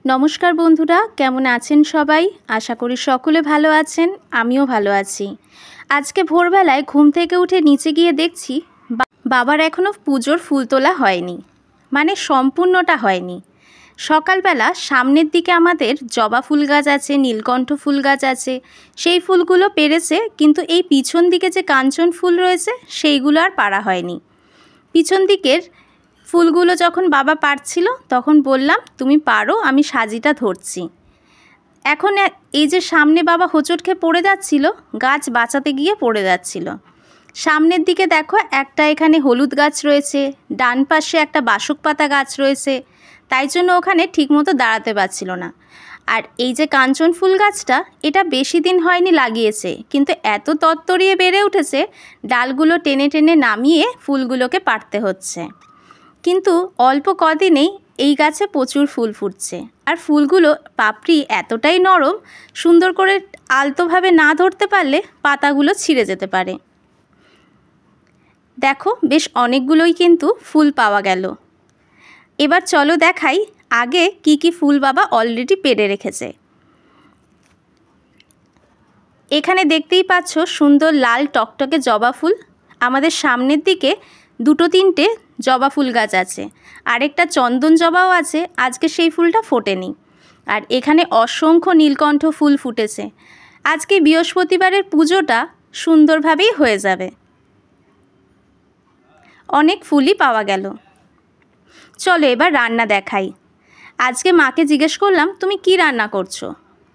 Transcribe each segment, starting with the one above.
নমস্কার বন্ধুরা, কেমন আছেন সবাই? আশা করি সকলে ভালো আছেন, আমিও ভালো আছি। আজকে ভোরবেলায় ঘুম থেকে উঠে নিচে গিয়ে দেখছি বাবার এখনও পুজোর ফুল তোলা হয়নি, মানে সম্পূর্ণটা হয়নি। সকালবেলা সামনের দিকে আমাদের জবা ফুল গাছ আছে, নীলকণ্ঠ ফুল গাছ আছে, সেই ফুলগুলো পেরেছে, কিন্তু এই পিছন দিকে যে কাঞ্চন ফুল রয়েছে সেইগুলো আর পারা হয়নি। পিছন দিকের ফুলগুলো যখন বাবা পারছিল তখন বললাম, তুমি পারো, আমি সাজিটা ধরছি। এখন এই যে সামনে বাবা হোঁচট খেয়ে পড়ে যাচ্ছিল, গাছ বাঁচাতে গিয়ে পড়ে যাচ্ছিল। সামনের দিকে দেখো একটা এখানে হলুদ গাছ রয়েছে, ডান পাশে একটা বাসক পাতা গাছ রয়েছে, তাই জন্য ওখানে ঠিকমতো দাঁড়াতে পারছিল না। আর এই যে কাঞ্চন ফুল গাছটা, এটা বেশি দিন হয়নি লাগিয়েছে, কিন্তু এত তত্তরিয়ে বেড়ে উঠেছে, ডালগুলো টেনে টেনে নামিয়ে ফুলগুলোকে পাড়তে হচ্ছে। কিন্তু অল্প কদিনেই এই গাছে প্রচুর ফুল ফুটছে, আর ফুলগুলো পাপড়ি এতটাই নরম, সুন্দর করে আলতোভাবে না ধরতে পারলে পাতাগুলো ছিঁড়ে যেতে পারে। দেখো বেশ অনেকগুলোই কিন্তু ফুল পাওয়া গেল। এবার চলো দেখাই আগে কি কি ফুল বাবা অলরেডি পেড়ে রেখেছে। এখানে দেখতেই পাচ্ছ সুন্দর লাল টকটকে জবা ফুল। আমাদের সামনের দিকে দুটো তিনটে জবা ফুল গাছ আছে, আরেকটা চন্দন জবাও আছে, আজকে সেই ফুলটা ফোটেনি। আর এখানে অসংখ্য নীলকণ্ঠ ফুল ফুটেছে। আজকে বৃহস্পতিবারের পুজোটা সুন্দরভাবেই হয়ে যাবে। অনেক ফুলই পাওয়া গেল। চলো এবার রান্না দেখাই। আজকে মাকে জিজ্ঞেস করলাম, তুমি কি রান্না করছো?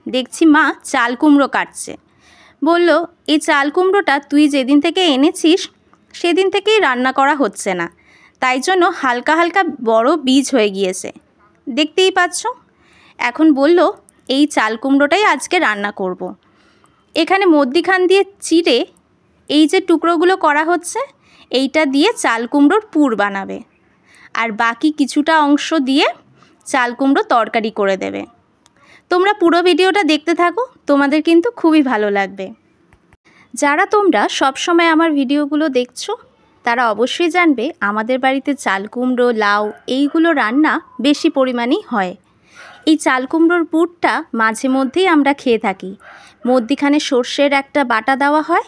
দেখছি মা চাল কুমড়ো কাটছে। বলল, এই চাল কুমড়োটা তুই যেদিন থেকে এনেছিস সেদিন থেকেই রান্না করা হচ্ছে না, তাই জন্য হালকা হালকা বড় বীজ হয়ে গিয়েছে, দেখতেই পাচ্ছ। এখন বলল এই চাল কুমড়োটাই আজকে রান্না করব। এখানে মধ্যিখান দিয়ে চিড়ে এই যে টুকরোগুলো করা হচ্ছে, এইটা দিয়ে চাল কুমড়োর পুর বানাবে, আর বাকি কিছুটা অংশ দিয়ে চাল কুমড়ো তরকারি করে দেবে। তোমরা পুরো ভিডিওটা দেখতে থাকো, তোমাদের কিন্তু খুবই ভালো লাগবে। যারা তোমরা সবসময় আমার ভিডিওগুলো দেখছো তারা অবশ্যই জানবে আমাদের বাড়িতে চাল কুমড়ো, লাউ এইগুলো রান্না বেশি পরিমাণেই হয়। এই চাল কুমড়োর পুরটা মাঝে মধ্যেই আমরা খেয়ে থাকি। মধ্যিখানে সর্ষের একটা বাটা দেওয়া হয়,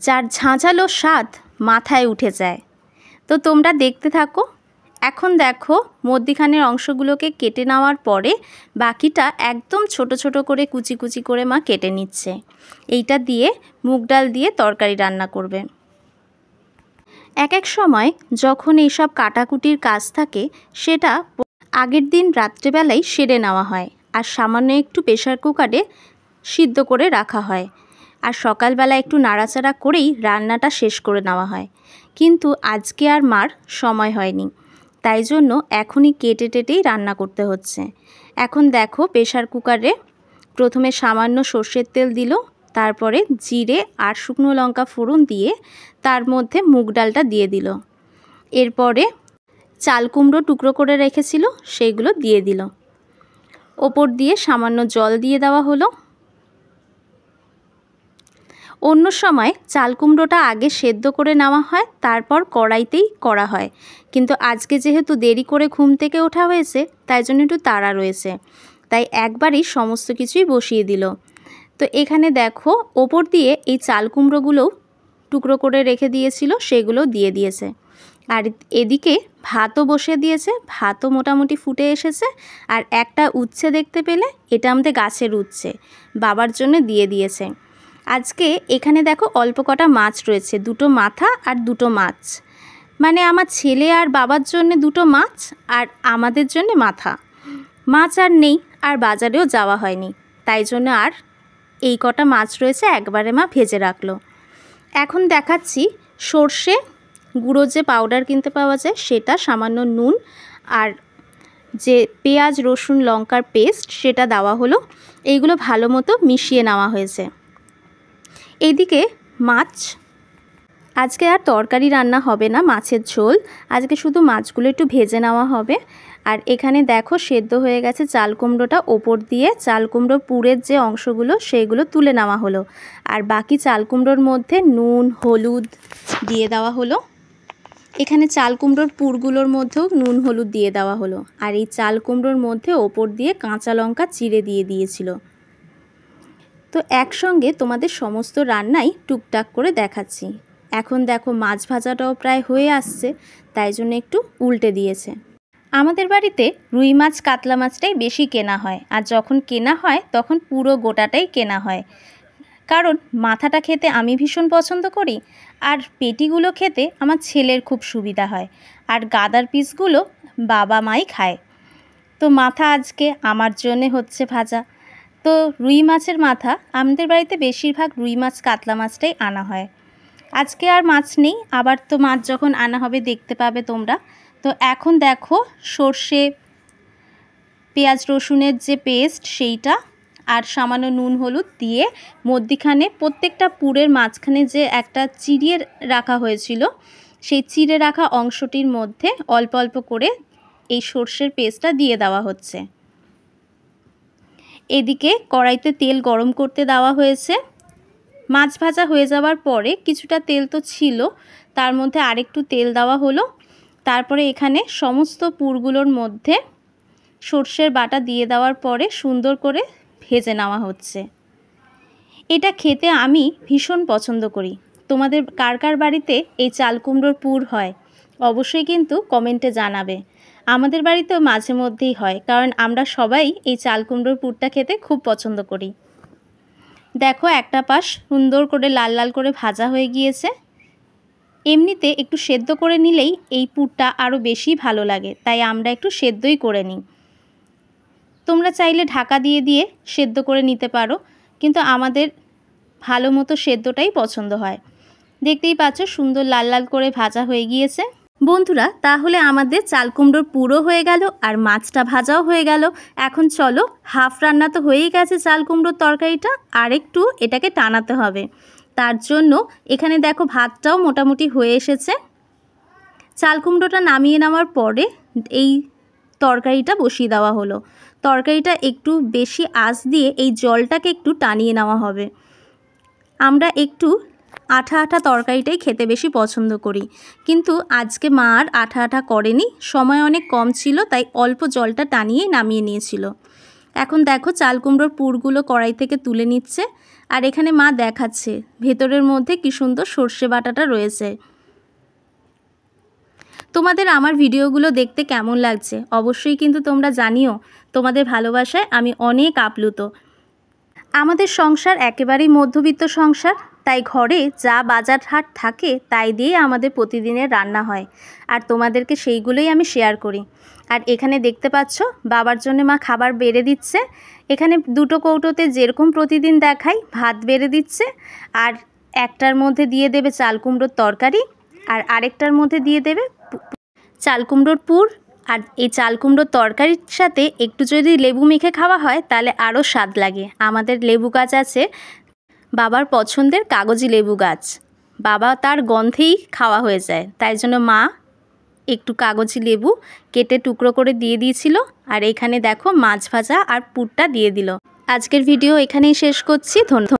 যার ঝাঁঝালো স্বাদ মাথায় উঠে যায়। তো তোমরা দেখতে থাকো। এখন দেখো মধ্যিখানের অংশগুলোকে কেটে নেওয়ার পরে বাকিটা একদম ছোট ছোট করে কুচি কুচি করে মা কেটে নিচ্ছে। এইটা দিয়ে মুগ ডাল দিয়ে তরকারি রান্না করবে। এক এক সময় যখন এইসব কাটাকুটির কাজ থাকে সেটা আগের দিন রাত্রেবেলায় সেরে নেওয়া হয়, আর সামান্য একটু প্রেসার কুকারে সিদ্ধ করে রাখা হয়, আর সকালবেলা একটু নাড়াচাড়া করেই রান্নাটা শেষ করে নেওয়া হয়। কিন্তু আজকে আর মার সময় হয়নি, তাই জন্য এখনই কেটে টেটেই রান্না করতে হচ্ছে। এখন দেখো প্রেসার কুকারে প্রথমে সামান্য সর্ষের তেল দিল, তারপরে জিরে আর শুকনো লঙ্কা ফোড়ন দিয়ে তার মধ্যে মুগ ডালটা দিয়ে দিল। এরপরে চাল কুমড়ো টুকরো করে রেখেছিল সেইগুলো দিয়ে দিল। ওপর দিয়ে সামান্য জল দিয়ে দেওয়া হলো। অন্য সময় চাল কুমড়োটা আগে সেদ্ধ করে নেওয়া হয়, তারপর কড়াইতেই করা হয়, কিন্তু আজকে যেহেতু দেরি করে ঘুম থেকে ওঠা হয়েছে তাই জন্য একটু তাড়া রয়েছে, তাই একবারই সমস্ত কিছুই বসিয়ে দিল। তো এখানে দেখো ওপর দিয়ে এই চাল কুমড়োগুলোও টুকরো করে রেখে দিয়েছিল সেগুলো দিয়ে দিয়েছে। আর এদিকে ভাতও বসিয়ে দিয়েছে, ভাতও মোটামুটি ফুটে এসেছে। আর একটা উচ্ছে দেখতে পেলে, এটা আমাদের গাছের উচ্ছে, বাবার জন্য দিয়ে দিয়েছে। আজকে এখানে দেখো অল্প কটা মাছ রয়েছে, দুটো মাথা আর দুটো মাছ, মানে আমার ছেলে আর বাবার জন্য দুটো মাছ আর আমাদের জন্য মাথা। মাছ আর নেই, আর বাজারেও যাওয়া হয়নি, তাই জন্য আর এই কটা মাছ রয়েছে একবারে মা ভেজে রাখলো। এখন দেখাচ্ছি সর্ষে গুঁড়ো যে পাউডার কিনতে পাওয়া যায় সেটা, সামান্য নুন আর যে পেঁয়াজ রসুন লঙ্কার পেস্ট সেটা দেওয়া হলো। এইগুলো ভালো মতো মিশিয়ে নেওয়া হয়েছে। এইদিকে মাছ, আজকে আর তরকারি রান্না হবে না, মাছের ঝোল, আজকে শুধু মাছগুলো একটু ভেজে নেওয়া হবে। আর এখানে দেখো সেদ্ধ হয়ে গেছে চাল কুমড়োটা, ওপর দিয়ে চাল কুমড়ো পুরের যে অংশগুলো সেইগুলো তুলে নেওয়া হলো, আর বাকি চাল কুমড়োর মধ্যে নুন হলুদ দিয়ে দেওয়া হলো। এখানে চাল কুমড়োর পুরগুলোর মধ্যেও নুন হলুদ দিয়ে দেওয়া হলো, আর এই চাল কুমড়োর মধ্যে ওপর দিয়ে কাঁচা লঙ্কা চিড়ে দিয়ে দিয়েছিল। তো একসঙ্গে তোমাদের সমস্ত রান্নাই টুকটাক করে দেখাচ্ছি। এখন দেখো মাছ ভাজাটাও প্রায় হয়ে আসছে, তাই জন্য একটু উল্টে দিয়েছে। আমাদের বাড়িতে রুই মাছ কাতলা মাছটাই বেশি কেনা হয়, আর যখন কেনা হয় তখন পুরো গোটাটাই কেনা হয়, কারণ মাথাটা খেতে আমি ভীষণ পছন্দ করি, আর পেটিগুলো খেতে আমার ছেলের খুব সুবিধা হয়, আর গাদার পিসগুলো বাবা মাই খায়। তো মাথা আজকে আমার জন্যে হচ্ছে ভাজা। তো রুই মাছের মাথা আমাদের বাড়িতে বেশিরভাগ রুই মাছ কাতলা মাছটাই আনা হয়। আজকে আর মাছ নেই, আবার তো মাছ যখন আনা হবে দেখতে পাবে তোমরা। তো এখন দেখো সর্ষে পেঁয়াজ রসুনের যে পেস্ট সেইটা আর সামান্য নুন হলুদ দিয়ে মধ্যিখানে প্রত্যেকটা পুরের মাঝখানে যে একটা চিড়িয়ে রাখা হয়েছিল, সেই চিড়ে রাখা অংশটির মধ্যে অল্প অল্প করে এই সর্ষের পেস্টটা দিয়ে দেওয়া হচ্ছে। এদিকে কড়াইতে তেল গরম করতে দেওয়া হয়েছে। মাছ ভাজা হয়ে যাওয়ার পরে কিছুটা তেল তো ছিল, তার মধ্যে আরেকটু তেল দেওয়া হলো। তারপরে এখানে সমস্ত পুরগুলোর মধ্যে সর্ষের বাটা দিয়ে দেওয়ার পরে সুন্দর করে ভেজে নেওয়া হচ্ছে। এটা খেতে আমি ভীষণ পছন্দ করি। তোমাদের কার কার বাড়িতে এই চাল কুমড়োর পুর হয় অবশ্যই কিন্তু কমেন্টে জানাবে। আমাদের বাড়িতেও মাঝে মধ্যেই হয়, কারণ আমরা সবাই এই চাল কুমড়োর পুরটা খেতে খুব পছন্দ করি। দেখো একটা পাশ সুন্দর করে লাল লাল করে ভাজা হয়ে গিয়েছে। এমনিতে একটু সেদ্ধ করে নিলেই এই পুরটা আরও বেশি ভালো লাগে, তাই আমরা একটু সেদ্ধই করে নিই। তোমরা চাইলে ঢাকা দিয়ে দিয়ে সেদ্ধ করে নিতে পারো, কিন্তু আমাদের ভালো মতো সেদ্ধটাই পছন্দ হয়। দেখতেই পাচ্ছ সুন্দর লাল লাল করে ভাজা হয়ে গিয়েছে। বন্ধুরা, তাহলে আমাদের চাল কুমড়োর পুরো হয়ে গেল আর মাছটা ভাজাও হয়ে গেল। এখন চলো, হাফ রান্না তো হয়েই গেছে চাল কুমড়োর তরকারিটা, আর একটু এটাকে টানাতে হবে। তার জন্য এখানে দেখো ভাতটাও মোটামুটি হয়ে এসেছে। চাল কুমড়োটা নামিয়ে নেওয়ার পরে এই তরকারিটা বসিয়ে দেওয়া হলো। তরকারিটা একটু বেশি আঁচ দিয়ে এই জলটাকে একটু টানিয়ে নেওয়া হবে। আমরা একটু আঠা আঠা তরকারিটাই খেতে বেশি পছন্দ করি, কিন্তু আজকে মা আর আঠা আঠা করেনি, সময় অনেক কম ছিল, তাই অল্প জলটা টানিয়েই নামিয়ে নিয়েছিল। এখন দেখো চাল কুমড়োর পুরগুলো কড়াই থেকে তুলে নিচ্ছে, আর এখানে মা দেখাচ্ছে ভেতরের মধ্যে কি সুন্দর সর্ষে বাটাটা রয়েছে। তোমাদের আমার ভিডিওগুলো দেখতে কেমন লাগছে অবশ্যই কিন্তু তোমরা জানিও। তোমাদের ভালোবাসায় আমি অনেক আপ্লুত। আমাদের সংসার একেবারেই মধ্যবিত্ত সংসার, তাই ঘরে যা বাজার হাট থাকে তাই দিয়ে আমাদের প্রতিদিনের রান্না হয়, আর তোমাদেরকে সেইগুলোই আমি শেয়ার করি। আর এখানে দেখতে পাচ্ছ বাবার জন্য মা খাবার বেড়ে দিচ্ছে। এখানে দুটো কৌটোতে যেরকম প্রতিদিন দেখাই ভাত বেড়ে দিচ্ছে, আর একটার মধ্যে দিয়ে দেবে চাল কুমড়োর তরকারি, আর আরেকটার মধ্যে দিয়ে দেবে চাল কুমড়োর পুর। আর এই চাল কুমড়োর তরকারির সাথে একটু যদি লেবু মেখে খাওয়া হয় তাহলে আরও স্বাদ লাগে। আমাদের লেবু গাছ আছে, বাবার পছন্দের কাগজি লেবু গাছ, বাবা তার গন্ধেই খাওয়া হয়ে যায়, তাই জন্য মা একটু কাগজি লেবু কেটে টুকরো করে দিয়ে দিয়েছিল। আর এখানে দেখো মাছ ভাজা আর পুরটা দিয়ে দিল। আজকের ভিডিও এখানেই শেষ করছি। ধন্যবাদ।